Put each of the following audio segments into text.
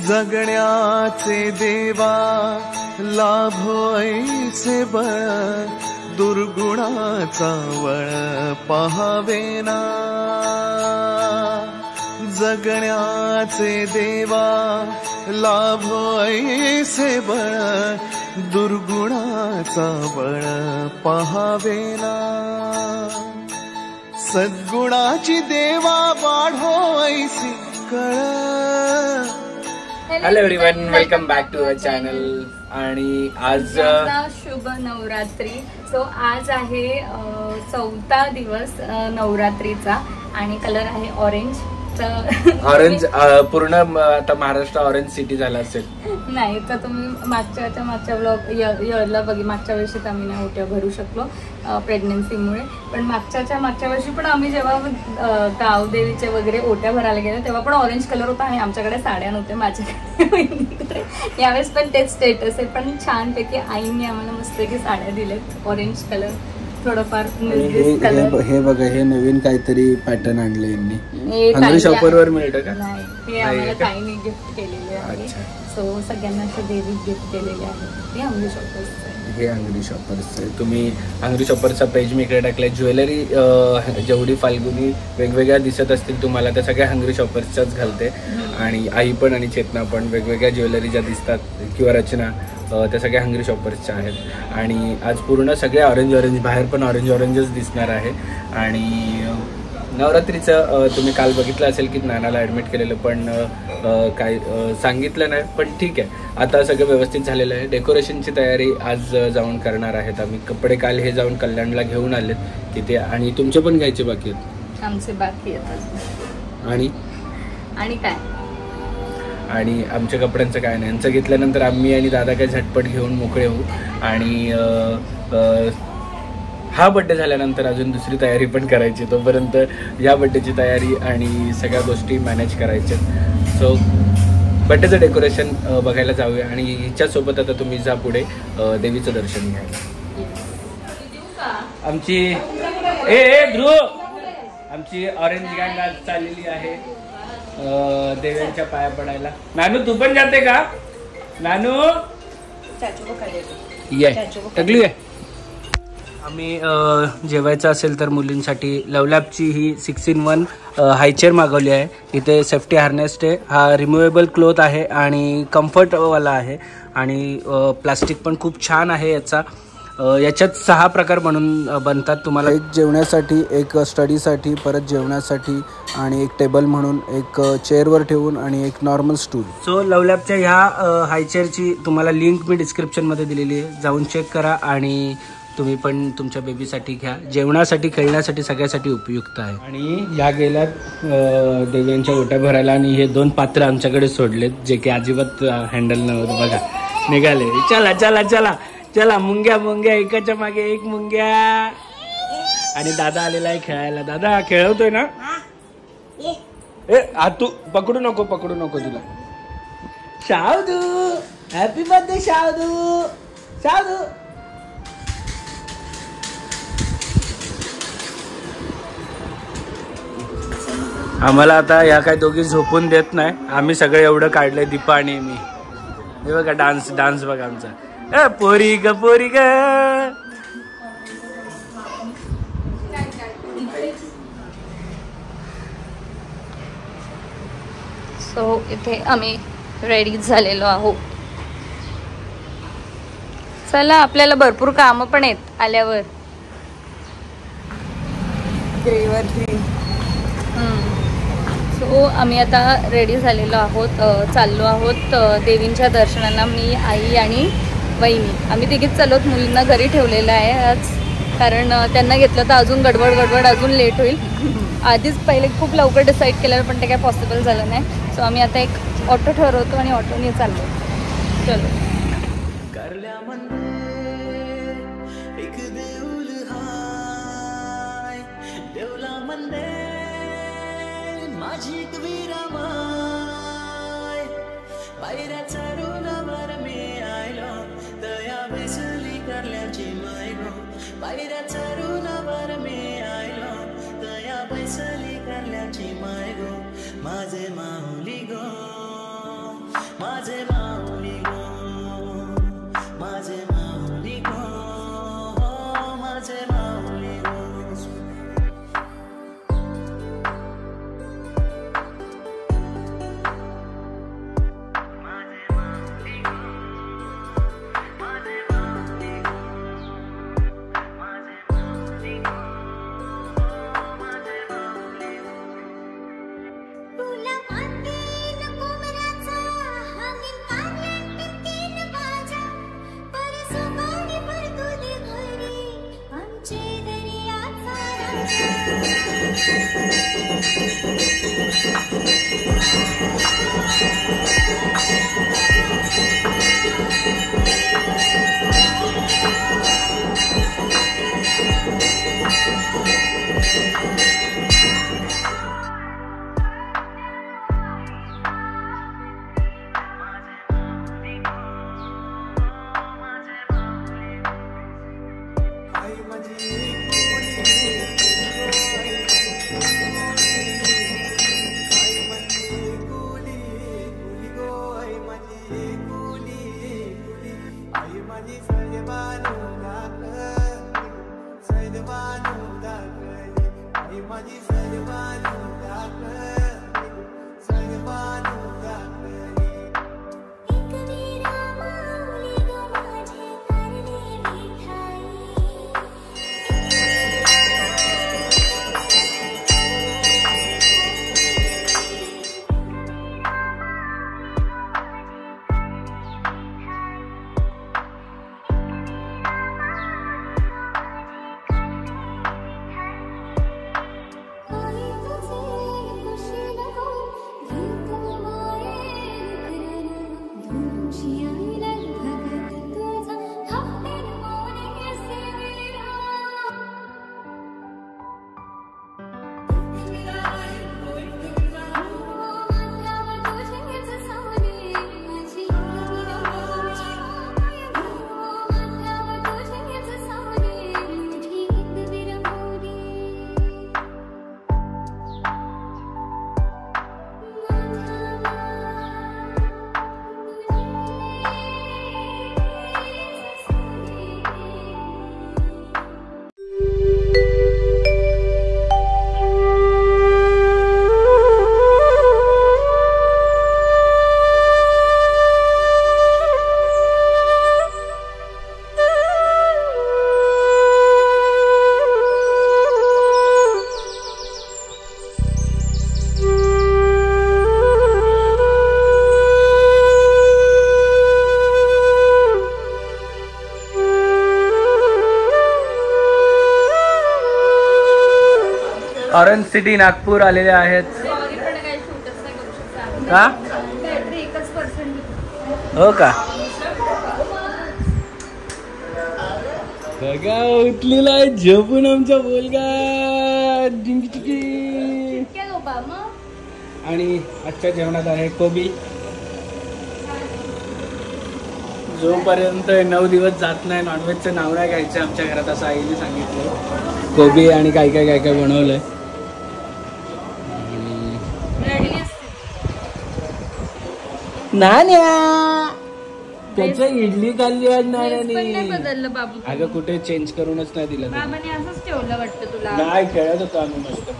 जगण्याचे देवा लाभो ऐसे बळ, दुर्गुणाचा वळ पहावेना. जगण्याचे देवा लाभो ऐसे बळ, दुर्गुणाचा बळ पहावेना. सद्गुणाची देवा वाढो ऐसी कळ. Hello everyone, welcome back to our channel. आणि आज शुभ नवरात्री. सो आज आहे 4था दिवस नवरात्रीचा आणि कलर आहे ऑरेंज. ऑरेंज पूर्ण आता महाराष्ट्र ऑरेंज सिटी झाला असेल. नाही तर तुम्ही मागच्या ब्लॉग इयरला मागच्या वर्षी आम्ही नाही ओट्या भरू शकलो प्रेग्नन्सीमुळे. पण मागच्या वर्षी पण आम्ही जेव्हा गावदेवीचे वगैरे ओट्या भरायला गेलो तेव्हा पण ऑरेंज कलर होता आणि आमच्याकडे साड्या नव्हत्या माझ्याकडे. यावेळेस पण तेच स्टेटस आहे. पण छानपैकी आईने आम्हाला मस्त की साड्या दिलेत ऑरेंज कलर. थोडंफार हे बघा, हे नवीन काहीतरी पॅटर्न आणले यांनी. हंगरी शॉपर वर मिळतं का? नाही, हे आम्हाला ताईने गिफ्ट केलेले आहे. सो सगळ्यांना देवी गिफ्ट केलेले आहे. हे हंगरी शॉपर्स हे हंगरी शॉपर्स आहे. तुम्ही हंगरी शॉपरचा पेज मी इकडे टाकलाय. ज्वेलरी जेवढी फाल्गुनी वेगवेगळ्या दिसत असतील तुम्हाला त्या सगळ्या हंगरी शॉपर्सच्याच घालते. आणि आई पण आणि चेतना पण वेगवेगळ्या ज्वेलरी ज्या दिसतात किंवा रचना त्या सगळ्या हंगरी शॉपर्सच्या आहेत. आणि आज पूर्ण सगळे ऑरेंज बाहेर पण ऑरेंजच दिसणार आहे. आणि नवरात्रीचं तुम्ही काल बघितलं असेल की नानाला ॲडमिट केलेलं, पण काय सांगितलं नाही. पण ठीक आहे, आता सगळं व्यवस्थित झालेलं आहे. डेकोरेशनची तयारी आज जाऊन करणार आहेत आम्ही. कपडे काल हे जाऊन कल्याणला घेऊन आलेत तिथे. आणि तुमचे पण घ्यायचे बाकी आहेत. आमचे बाकी आहेत. आणि काय आणि आमच्या कपड्यांचं काय नाही. यांचं घेतल्यानंतर आम्ही आणि दादा काय झटपट घेऊन मोकळे होऊ. आणि हा बड्डे झाल्यानंतर अजून दुसरी तयारी पण करायची. तोपर्यंत या बड्डेची तयारी आणि सगळ्या गोष्टी मॅनेज करायच्या. सो बड्डेचं डेकोरेशन बघायला जाऊया. आणि हिच्यासोबत आता तुम्ही जा पुढे देवीचं दर्शन घ्यायला. आमची ध्रुव आमची ऑरेंज गँग आज चाललेली आहे देव्यांच्या पाया पडायला. नानू तू पण जाते का? नानू ये टकली आहे. आम्ही जेवायचं असेल तर मुलींसाठी लवलॅबची ही 6in1 हायचेअर मागवली आहे. इथे सेफ्टी हार्नेस आहे. हा रिमुवेबल क्लोथ आहे आणि कम्फर्टवाला आहे. आणि प्लास्टिक पण खूप छान आहे याचा. याच्यात 6 प्रकार बनतात तुम्हाला. एक जेवण्यासाठी, एक स्टडीसाठी, परत जेवण्यासाठी आणि एक टेबल म्हणून, एक चेअरवर ठेवून आणि एक नॉर्मल स्टूल. सो लवलॅबच्या ह्या हायचेअरची तुम्हाला लिंक मी डिस्क्रिप्शनमध्ये दिलेली आहे. जाऊन चेक करा आणि तुम्ही पण तुमच्या बेबीसाठी घ्या. जेवणासाठी, खेळण्यासाठी, सगळ्यासाठी उपयुक्त आहे. आणि ह्या गेल्यात देव्यांच्या ओट्या भरायला आणि हे 2 पात्र आमच्याकडे सोडलेत जे की अजिबात हँडल नव्हतं. बघा निघाले. चला मुंग्या एकाच्या मागे एक मुंग्या. आणि दादा आलेला आहे खेळायला. दादा खेळवतोय ना? तू पकडू नको तुला. शावदू, हॅपी बर्थडे शावदू. आम्हाला आता या काय दोघी झोपून देत नाही. आम्ही सगळे एवढं काढलंय, दीपा आणि मी. हे बघा डान्स बघा आमचा. पोरी ग. सो इथे आम्ही रेडी झालेलो आहोत. चला, आपल्याला भरपूर कामं पण आहेत आल्यावर. सो आम्ही आता रेडी झालेलो आहोत. चाललो आहोत देवींच्या दर्शनाला. मी, आई आणि वहिनी आम्ही तिघीच चाललोत. मुलींना घरी ठेवलेलं आहे आज, कारण त्यांना घेतलं तर अजून गडबड अजून लेट होईल. आधीच पहिले खूप लवकर डिसाईड केलेलं पण ते काय पॉसिबल झालं नाही. सो आम्ही आता एक ऑटो ठरवतो आणि ऑटोने चाललो. चलो. माझे माऊली गो, माझे माऊली गो, माझे माऊली गो. ऑरेंज सिटी नागपूर आलेले आहेत. का हो का बघा उठलेला आहे झोपून आमचा बोलगा आणि आजच्या जेवणात आहे कोबी. जोपर्यंत 9 दिवस जात नाही नॉनव्हेजचं नाव नाही घ्यायचं आमच्या घरात असं आईने सांगितलं. कोबी आणि काय काय काय काय बनवलंय. नाण्या त्याचं इडली खाल्ली आज नाण्याने. अगं कुठे चेंज करूनच नाही दिलं. नाही खेळत होतो आम्ही मस्त.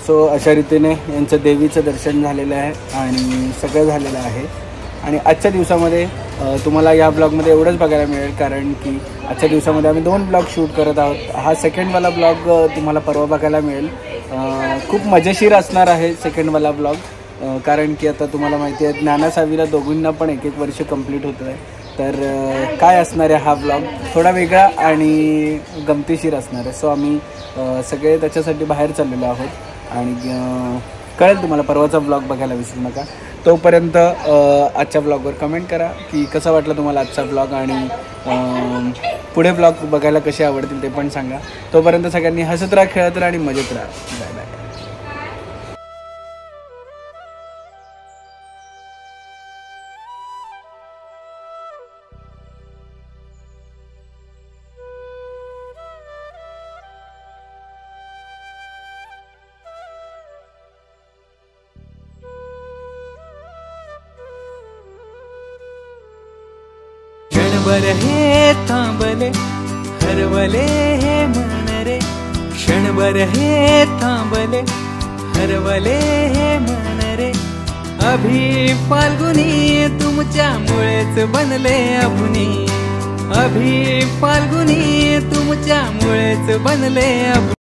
सो अशा रीतीने यांचं देवीचं दर्शन झालेलं आहे आणि सगळं झालेलं आहे. आणि आजच्या दिवसामध्ये तुम्हाला या ब्लॉगमध्ये एवढंच बघायला मिळेल कारण की आजच्या दिवसामध्ये आम्ही 2 ब्लॉग शूट करत आहोत. हा सेकंडवाला ब्लॉग तुम्हाला परवा बघायला मिळेल. खूप मजेशीर असणार आहे सेकंडवाला ब्लॉग कारण की आता तुम्हाला माहिती आहे ज्ञानासावीला दोघींना पण 1-1 वर्ष कंप्लीट होतं आहे. तर काय असणार आहे हा ब्लॉग थोडा वेगळा आणि गमतीशीर असणार आहे. सो आम्ही सगळे त्याच्यासाठी बाहेर चाललेलो आहोत आणि कळेल तुम्हाला. परवाचा ब्लॉग बघायला विसरू नका. तोपर्यंत आजच्या ब्लॉगवर कमेंट करा की कसा वाटला तुम्हाला आजचा ब्लॉग आणि पुढे ब्लॉग बघायला कसे आवडतील ते पण सांगा. तोपर्यंत सगळ्यांनी हसत राहा, खेळत राहा आणि मजेत राहा. Bye bye. क्षणभर हे थांबले हरवले हे मन रे क्षणभर हे थांबले हरवले हे मन रे अभि फाल्गुनी तुमच्यामुळेच बनले अभुनी अभि फाल्गुनी तुमच्यामुळेच बनले अभुनी